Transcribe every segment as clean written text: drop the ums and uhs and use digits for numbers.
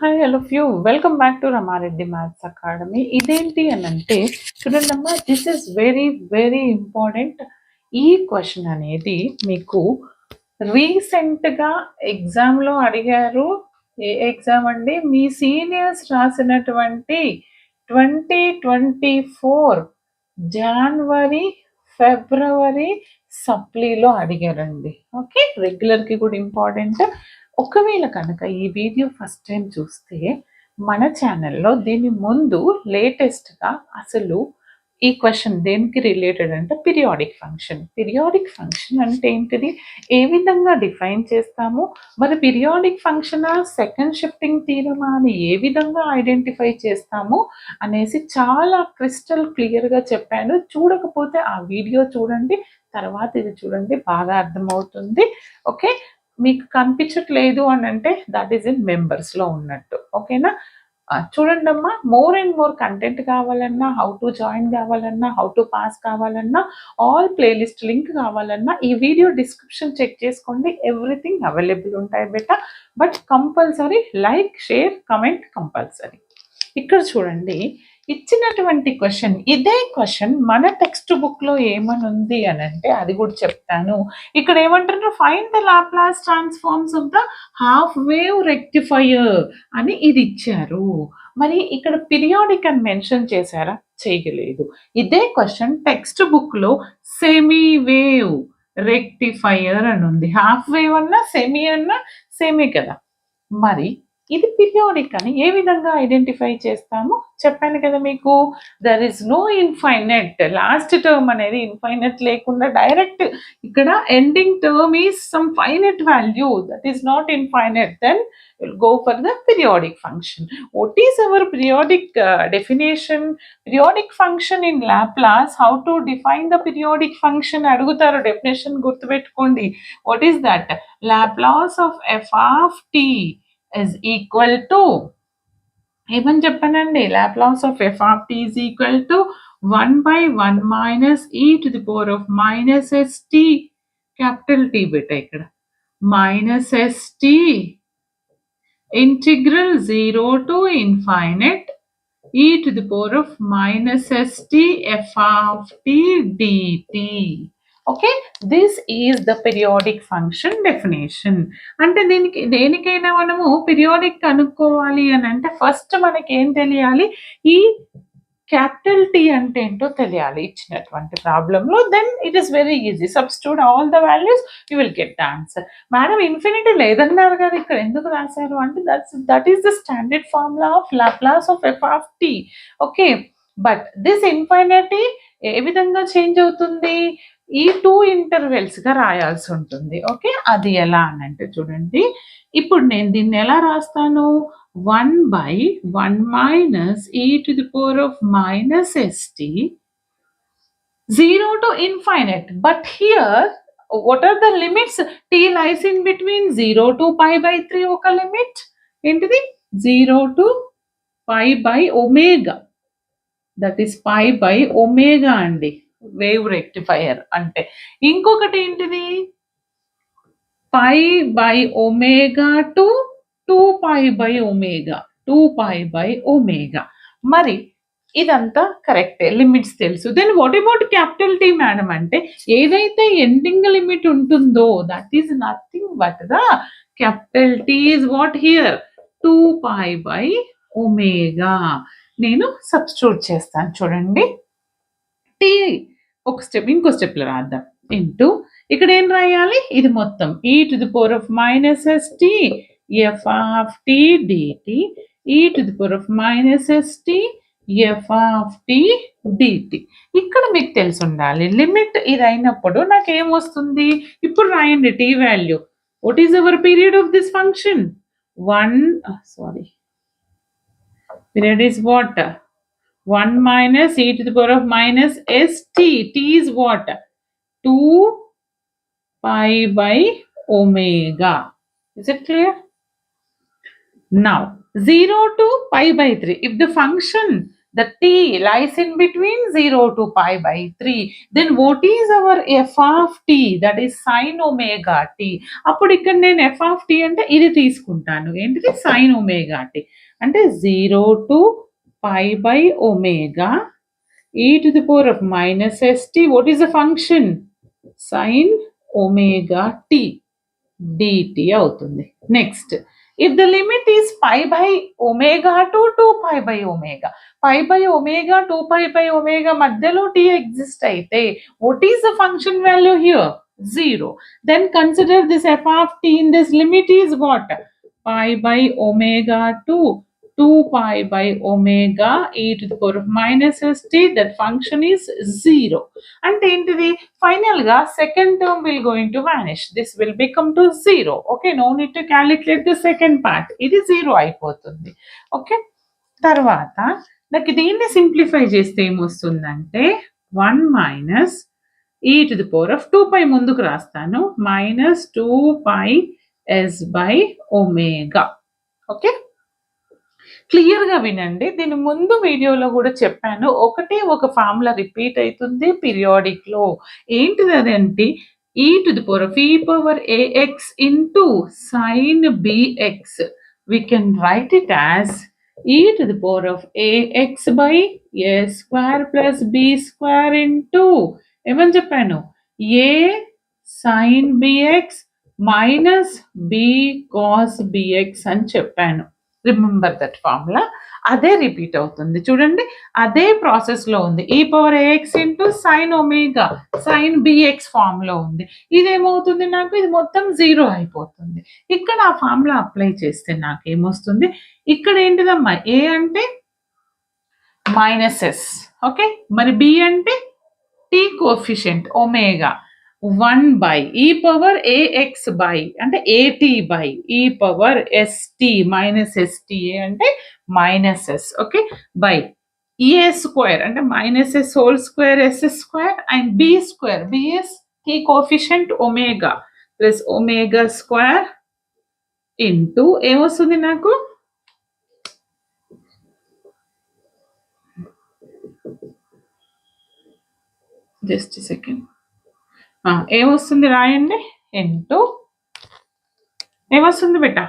Hi hello few welcome back to Rama Reddy maths academy. ఇదేంటి అని అంటే చూడండమ్మా, this is very very important. ఈ క్వశ్చన్ అనేది మీకు రీసెంట్గా ఎగ్జామ్లో అడిగారు. ఏ ఎగ్జామ్ అండి? మీ సీనియర్స్ రాసినటువంటి 2024 జనవరి ఫిబ్రవరి సప్లీలో అడిగారండి. ఓకే, రెగ్యులర్కి కూడా ఇంపార్టెంట్. ఒకవేళ కనుక ఈ వీడియో ఫస్ట్ టైం చూస్తే మన ఛానల్లో దీని ముందు లేటెస్ట్గా అసలు ఈ క్వశ్చన్ దేనికి రిలేటెడ్ అంటే పీరియాడిక్ ఫంక్షన్. పీరియాడిక్ ఫంక్షన్ అంటే ఏంటిది, ఏ విధంగా డిఫైన్ చేస్తాము, మరి పీరియాడిక్ ఫంక్షన్ సెకండ్ షిఫ్టింగ్ థీరమా అని ఏ విధంగా ఐడెంటిఫై చేస్తాము అనేసి చాలా క్రిస్టల్ క్లియర్గా చెప్పాను. చూడకపోతే ఆ వీడియో చూడండి, తర్వాత ఇది చూడండి, బాగా అర్థమవుతుంది. ఓకే, మీకు కనిపించట్లేదు అని అంటే దట్ ఈస్ ఇన్ మెంబర్స్లో ఉన్నట్టు. ఓకేనా, చూడండి అమ్మా, మోర్ అండ్ మోర్ కంటెంట్ కావాలన్నా, హౌ టు జాయిన్ కావాలన్నా, హౌ టు పాస్ కావాలన్నా, ఆల్ ప్లేలిస్ట్ లింక్ కావాలన్నా ఈ వీడియో డిస్క్రిప్షన్ చెక్ చేసుకోండి. ఎవ్రీథింగ్ అవైలబుల్ ఉంటాయి బెట. But compulsory like, share, comment compulsory. ఇక్కడ చూడండి, ఇచ్చినటువంటి క్వశ్చన్ ఇదే క్వశ్చన్ మన టెక్స్ట్ బుక్లో ఏమని ఉంది అని అంటే అది కూడా చెప్తాను. ఇక్కడ ఏమంటారు, find the Laplace transforms of the half wave rectifier అని ఇది ఇచ్చారు. మరి ఇక్కడ పీరియాడిక్ అని మెన్షన్ చేశారా? చేయలేదు. ఇదే క్వశ్చన్ టెక్స్ట్ బుక్లో సెమీ వేవ్ రెక్టిఫైయర్ అని ఉంది. హాఫ్ వేవ్ అన్నా సెమీ అన్నా సేమే కదా. మరి ఇది పీరియాడిక్ అని ఏ విధంగా ఐడెంటిఫై చేస్తామో చెప్పాను కదా మీకు. There is no infinite, last term అనేది ఇన్ఫైనైట్ లేకుండా డైరెక్ట్ ఇక్కడ ending term is some finite value that is not infinite, then go for the periodic function. What is our periodic definition? Periodic function in Laplace, how to define the periodic function అడుగుతారు. Definition గుర్తుపెట్టుకోండి. What is that? Laplace of f of t is equal to, ఏమని చెప్పానండి, Laplace of f of t is equal to 1/1 minus e to the power of minus st, capital T బెట ఇక్కడ, minus st integral 0 to infinite e to the power of minus st f of t dt. Okay, this is the periodic function definition. అంటే దేనికైనా మనము periodic కనుక్కోవాలి అని అంటే first మనకి ఏం తెలియాలి, ఈ క్యాపిటల్ టీ అంటే ఏంటో తెలియాలి ఇచ్చినటువంటి ప్రాబ్లంలో. Then it is very easy, substitute all the values you will get the answer. Madam infinity లేదన్నారు కదా, ఇక్కడ ఎందుకు రాశారు అంటే that is the standard formula of Laplace of f of t. Okay, but this infinity ఏ విధంగా change అవుతుంది, ఈ 2 ఇంటర్వెల్స్గా రాయాల్సి ఉంటుంది. ఓకే, అది ఎలా అని అంటే చూడండి, ఇప్పుడు నేను దీన్ని ఎలా రాస్తాను, 1/1 minus e to the power of minus st 0 to infinite. But here what are the limits? T lies in between 0 to pi/3 ఒక లిమిట్ ఏంటిది, 0 to pi/omega, that is pi/omega అండి వేవ్ రెక్టిఫైయర్ అంటే. ఇంకొకటి ఏంటిది, pi/omega to 2pi/omega, 2pi/omega. మరి ఇదంతా కరెక్టే, limits తెలుసు. Then what about capital T madam అంటే ఏదైతే ఎండింగ్ లిమిట్ ఉంటుందో that is nothing but the capital T is what here 2pi/omega. నేను సబ్స్టిట్యూట్ చేస్తాను చూడండి. టీ ఒక స్టెప్ ఇంకో స్టెప్లో రాద్దాం, ఇంటూ ఇక్కడ ఏం రాయాలి, ఇది మొత్తం e to the power of minus st f of t dt, e to the power of minus st f of t dt. ఇక్కడ మీకు తెలిసి ఉండాలి లిమిట్ ఇది అయినప్పుడు నాకు ఏమొస్తుంది, ఇప్పుడు రాయండి t value. What is our period of this function, period is what, 1 minus e to the power of minus st. T is what, 2pi/omega. Is it clear? Now 0 to pi/3, if the function The t lies in between 0 to pi by 3. Then what is our f of t? That is sin omega t. అప్పుడు ఇక్కడ నేను f of t అంటే ఇది తీసుకుంటాను. ఏంటిది sin omega t. అంటే 0 to pi by omega e to the power of minus st. What is the function? Sin omega t dt అవుతుంది. Next if the limit is pi by omega to 2 pi by omega, pi by omega 2 pi by omega మధ్యలో t exist అయితే what is the function value here? 0. Then consider this f of t in this limit is what? Pi by omega to 2 pi by omega e to the power of minus st. That function is 0. And ఏంటిది final గా second term will going to vanish. This will become to 0. Okay, no need to calculate the second part. ఇది 0 అయిపోతుంది. Okay, తర్వాత నాకు దీన్ని simplify చేస్తే ఏమొస్తుందంటే 1 minus e to the power of 2 pi ముందుకు రాస్తాను minus 2 pi s by omega. Okay, clear గా వినండి. దీని ముందు వీడియోలో కూడా చెప్పాను, ఒకటే ఒక ఫార్ములా రిపీట్ అవుతుంది పీరియాడిక్ లో. ఏంటిది అదంటే e to the power of e power ax into sin bx. We can write it as e to the power of ax by a square plus b square into ఏమని చెప్పాను a sin bx minus b cos bx అని చెప్పాను. Remember that formula. అదే repeat అవుతుంది చూడండి, అదే process లో ఉంది. ఈ power A X into sine omega sine B X form లో ఉంది. ఇదేమవుతుంది నాకు ఇది మొత్తం 0 అయిపోతుంది. ఇక్కడ ఆ ఫార్ములా అప్లై చేస్తే నాకు ఏమొస్తుంది, ఇక్కడ ఏంటిదమ్మా ఏ అంటే మైనస్ ఎస్. ఓకే, మరి బి అంటే T coefficient omega 1 by e power ax by అంటే at by e power st minus sta అంటే minus s. Okay, by a square అంటే minus s whole square s square and b square b is t coefficient omega plus omega square into ఏమొస్తుంది నాకు just a second. ఏమొస్తుంది రాయండి into ఏమొస్తుంది బెట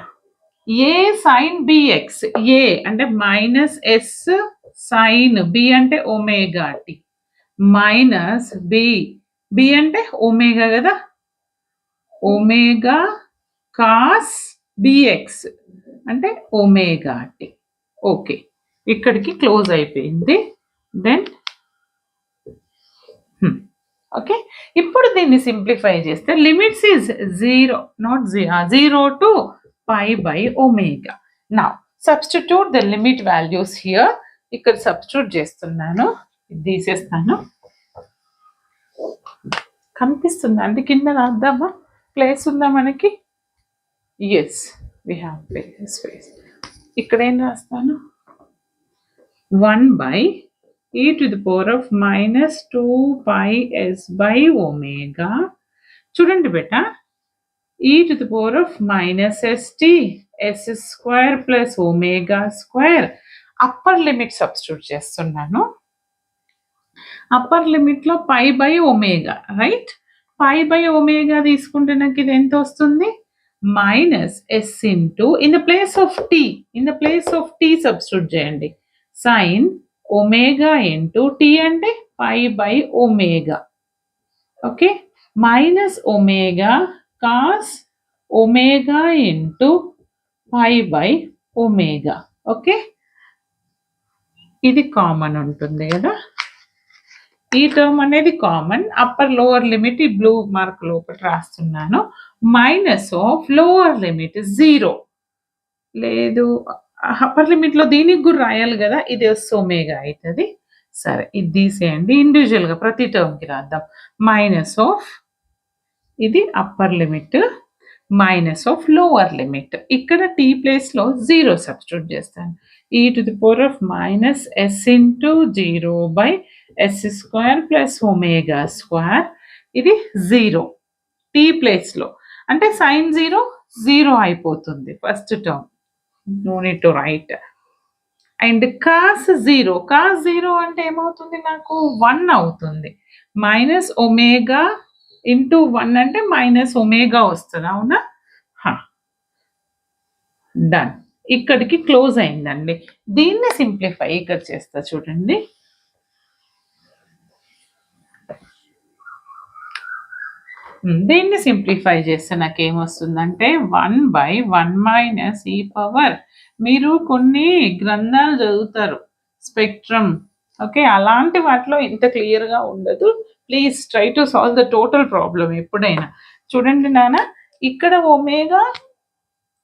ఏ sign b x. A అంటే minus s sine b అంటే omega t minus b b అంటే omega కదా omega cos b x అంటే ఒమేగా టి. ఓకే, ఇక్కడికి క్లోజ్ అయిపోయింది. దెన్ ఓకే, ఇప్పుడు దీన్ని సింప్లిఫై చేస్తే limits is 0 not 0 to pi by omega. Now substitute the limit values here. ఇక్కడ సబ్స్టిట్యూట్ చేస్తున్నాను, ఇది తీసేస్తాను. కనిపిస్తుందా అంటే కింద రాద్దామా, ప్లేస్ ఉందా మనకి? Yes, we have space. ఇక్కడ ఏం రాస్తాను 1 by e to the power of minus 2 pi s by omega. చూడండి బేటా, e to the power of minus st s square plus omega square. Upper limit substitute చేస్తున్నాను. Upper limit లో pi by omega, right? Pi by omega తీసుకుంటే నాకు ఇది ఎంత వస్తుంది minus S into in the place of T substitute చేయండి sine omega into T అంటే pi by omega. Okay, minus omega cos omega into pi by omega. Okay, ఇది common ఉంటుంది కదా, ఈ టర్మ్ అనేది కామన్. అప్పర్ లోవర్ లిమిట్ ఈ blue mark లోపల రాస్తున్నాను. మైనస్ ఆఫ్ లోవర్ లిమిట్ 0 లేదు, అప్పర్ లిమిట్ లో దీనికి కూడా రాయాలి కదా, ఇది ఒమేగా అవుతుంది. సరే, ఇది తీసేయండి, ఇండివిజువల్ గా ప్రతి టర్మ్ కి రాద్దాం. మైనస్ ఆఫ్ ఇది upper limit minus of lower limit. ఇక్కడ టీ ప్లేస్ లో 0 సబ్స్టిట్యూట్ చేస్తాను. e to the power of minus s into 0 by s square plus omega square. ఇది 0 టీ ప్లేస్ లో అంటే సైన్ 0 అయిపోతుంది first term. No need to write. And cos zero అంటే ఏమవుతుంది నాకు 1 అవుతుంది. మైనస్ ఒమేగా ఇంటూ 1 అంటే మైనస్ ఒమేగా వస్తుంది. అవునా? డన్. ఇక్కడికి క్లోజ్ అయిందండి. దీన్ని సింప్లిఫై ఇక్కడ చేస్తా చూడండి. దీన్ని సింప్లిఫై చేస్తే నాకేమొస్తుందంటే 1/1 - e⁻. మీరు కొన్ని గ్రంథాలు చదువుతారు, స్పెక్ట్రమ్, ఓకే, అలాంటి వాటిలో ఇంత క్లియర్గా ఉండదు. Please try to solve the total problem ఎప్పుడైనా. చూడండి నాన్న, ఇక్కడ ఒమేగా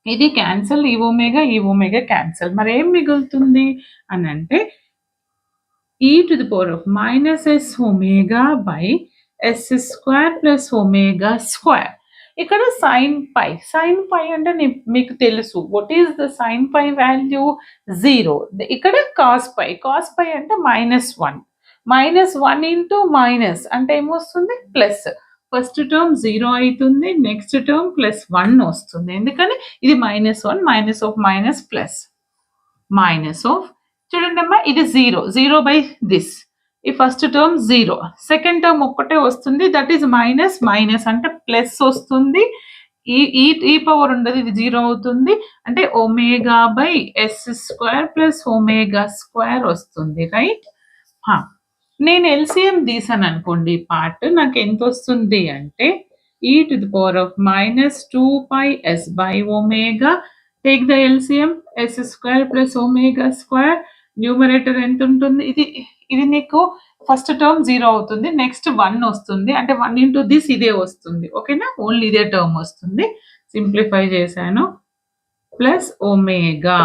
ఇది క్యాన్సల్, ఈ ఒమేగా క్యాన్సల్. మరి ఏం మిగులుతుంది అని అంటే e⁻⁻s ఒమేగా/s² ప్లస్ ఒమేగా స్క్వేర్. ఇక్కడ sin π అంటే మీకు తెలుసు, what is the sin π value? 0. ఇక్కడ cos π అంటే -1. -1 ఇంటూ మైనస్ అంటే ఏమొస్తుంది? ప్లస్. ఫస్ట్ టర్మ్ 0 అవుతుంది, నెక్స్ట్ టర్మ్ +1 వస్తుంది. ఎందుకని ఇది -1, minus of minus plus, minus of, చూడండి అమ్మా, ఇది 0 బై దిస్. ఈ ఫస్ట్ టర్మ్ 0, సెకండ్ టర్మ్ ఒక్కటే వస్తుంది, దట్ ఈస్ మైనస్ అంటే ప్లస్ వస్తుంది. ఈ పవర్ ఉండదు, ఇది 0 అవుతుంది. అంటే ఒమేగా/s² ప్లస్ ఒమేగా స్క్వేర్ వస్తుంది, రైట్? నేను ఎల్సిఎం తీసాను అనుకోండి, ఈ పార్ట్ నాకు ఎంత వస్తుంది అంటే e⁻²s/ఒమేగా. Take the LCM, s² plus omega square. Numerator ఎంత ఉంటుంది? ఇది నీకు ఫస్ట్ టర్మ్ 0 అవుతుంది, నెక్స్ట్ 1 వస్తుంది, అంటే 1 ఇంటూ దిస్ ఇదే వస్తుంది, ఓకేనా? ఓన్లీ ఇదే టర్మ్ వస్తుంది. సింప్లిఫై చేశాను, ప్లస్ ఒమేగా.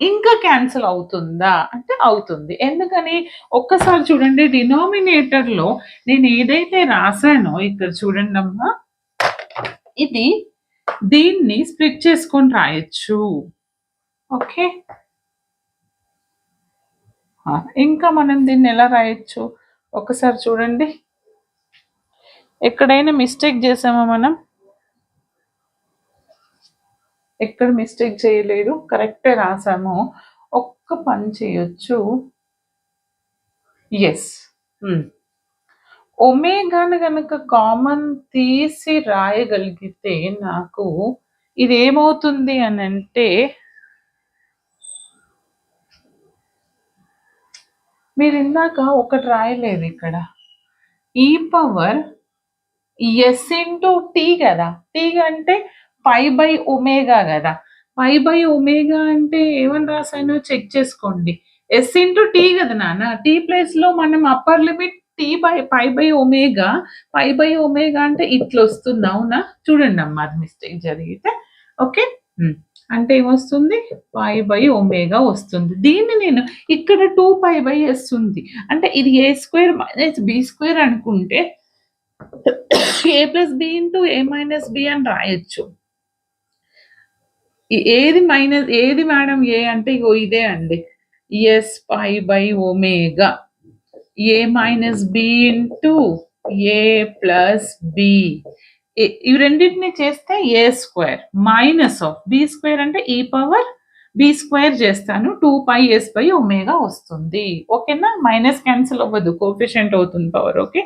ఇంకా క్యాన్సిల్ అవుతుందా అంటే అవుతుంది. ఎందుకని? ఒక్కసారి చూడండి, డినామినేటర్లో నేను ఏదైతే రాశానో ఇక్కడ చూడండి అమ్మా, ఇది దీన్ని స్ప్లిట్ చేసుకొని రాయొచ్చు, ఓకే? ఇంకా మనం దీన్ని ఎలా రాయొచ్చు ఒకసారి చూడండి. ఎక్కడైనా మిస్టేక్ చేసామా మనం? ఎక్కడ మిస్టేక్ చేయలేదు, కరెక్టే రాసాము. ఒక్క పని చేయొచ్చు, ఎస్, ఒమేగాను కనుక కామన్ తీసి రాయగలిగితే నాకు ఇది ఏమవుతుంది అని అంటే, మీరు ఇందాక ఒకటి రాయలేదు ఇక్కడ, e⁻s ఇంటూ టీ కదా. టీ అంటే π/ఒమేగా కదా. π/ఒమేగా అంటే ఏమని రాసాను చెక్ చేసుకోండి. s ఇంటూ టీ కదా నాన్న. టీ ప్లేస్ లో మనం అప్పర్ లిమిట్ π/ఒమేగా. π/ఒమేగా అంటే ఇట్లా వస్తుంది, అవునా? చూడండి అమ్మా, అది మిస్టేక్ జరిగితే, ఓకే? అంటే ఏమొస్తుంది? π/ఒమేగా వస్తుంది. దీన్ని నేను ఇక్కడ 2π/s ఉంది, అంటే ఇది a² - b² అనుకుంటే a+b ఇంటూ a-b అని రాయొచ్చు. ఏది మేడం ఏ అంటే ఇగో ఇదే అండి, ఎస్ π/ఒమేగా a-b ఇంటూ a+b. ఇవి రెండింటిని చేస్తే a² మైనస్ ఆఫ్ b² అంటే e⁻b² చేస్తాను, 2πs/ఒమేగా వస్తుంది, ఓకేనా? మైనస్ క్యాన్సిల్ అవ్వదు, కోఎఫిషియంట్ అవుతుంది పవర్, ఓకే?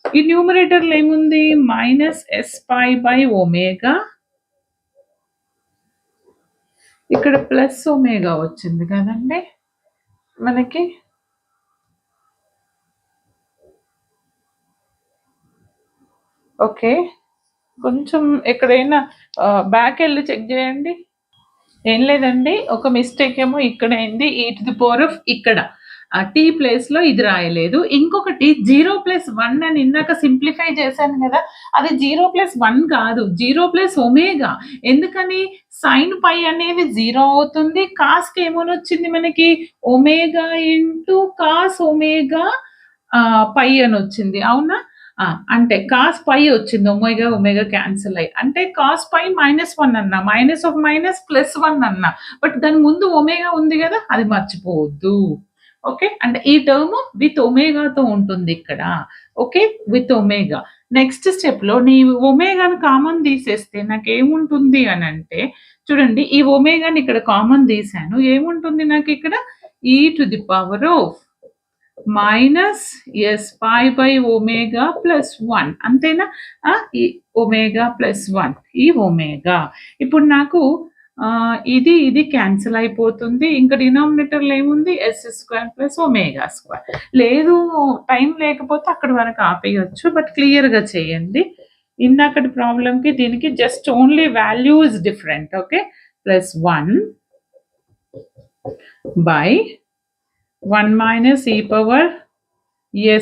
ఈ న్యూమరేటర్లో ఏముంది? -s/ఒమేగా, ఇక్కడ ప్లస్ ఒమేగా వచ్చింది కదండి మనకి. ఓకే, కొంచెం ఎక్కడైనా బ్యాక్ వెళ్ళి చెక్ చేయండి. ఏం లేదండి, ఒక మిస్టేక్ ఏమో ఇక్కడ అయింది, e⁻, ఇక్కడ టీ ప్లేస్ లో ఇది రాయలేదు. ఇంకొకటి 0+1 అని ఇందాక సింప్లిఫై చేశాను కదా, అది 0+1 కాదు, 0+ఒమేగా. ఎందుకని? sin π అనేది 0 అవుతుంది, కాస్కి ఏమని వచ్చింది మనకి? ఒమేగా ఇంటూ కాస్ ఒమేగా π అని వచ్చింది, అవునా? అంటే కాస్ π వచ్చింది, ఒమేగా క్యాన్సిల్ అయ్యి, అంటే కాస్ π -1 అన్నా, మైనస్ ఆఫ్ మైనస్ +1 అన్నా, బట్ దాని ముందు ఒమేగా ఉంది కదా, అది మర్చిపోవద్దు, ఓకే? అంటే ఈ టర్మ్ విత్ ఒమేగాతో ఉంటుంది ఇక్కడ. Okay, with omega. నెక్స్ట్ స్టెప్లో నీ ఒమేగాను కామన్ తీసేస్తే నాకు ఏముంటుంది అని అంటే, చూడండి ఈ ఒమేగాని ఇక్కడ కామన్ తీసాను, ఏముంటుంది నాకు ఇక్కడ e to the power of minus S pi by omega plus 1 అంతేనా. ఈ ఒమేగా ప్లస్ 1 ఈ ఒమేగా. ఇప్పుడు నాకు ఇది ఇది క్యాన్సిల్ అయిపోతుంది. ఇంకా డినామినేటర్లో ఏముంది S square plus omega square. లేదు టైం లేకపోతే అక్కడి వరకు ఆపేయచ్చు, బట్ క్లియర్గా చేయండి. ఇందాకటి ప్రాబ్లంకి దీనికి just only value is different. Okay, plus 1 by 1 minus e power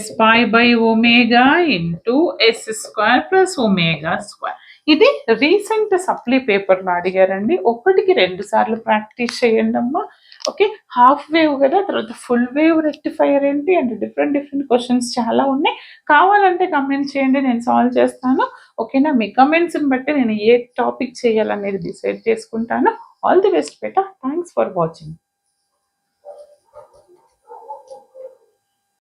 s pi by omega into s square plus omega square. ఇది రీసెంట్ సప్లీ పేపర్లో అడిగారండి. ఒకటికి 2 సార్లు ప్రాక్టీస్ చేయండి అమ్మా. ఓకే, హాఫ్ వేవ్ కదా, తర్వాత ఫుల్ వేవ్ రెక్టిఫైయర్ ఏంటి అంటే డిఫరెంట్ క్వశ్చన్స్ చాలా ఉన్నాయి. కావాలంటే కమెంట్ చేయండి, నేను సాల్వ్ చేస్తాను. ఓకేనా, మీ కమెంట్స్ని బట్టి నేను ఏ టాపిక్ చేయాలనేది డిసైడ్ చేసుకుంటాను. All the best beta, thanks for watching.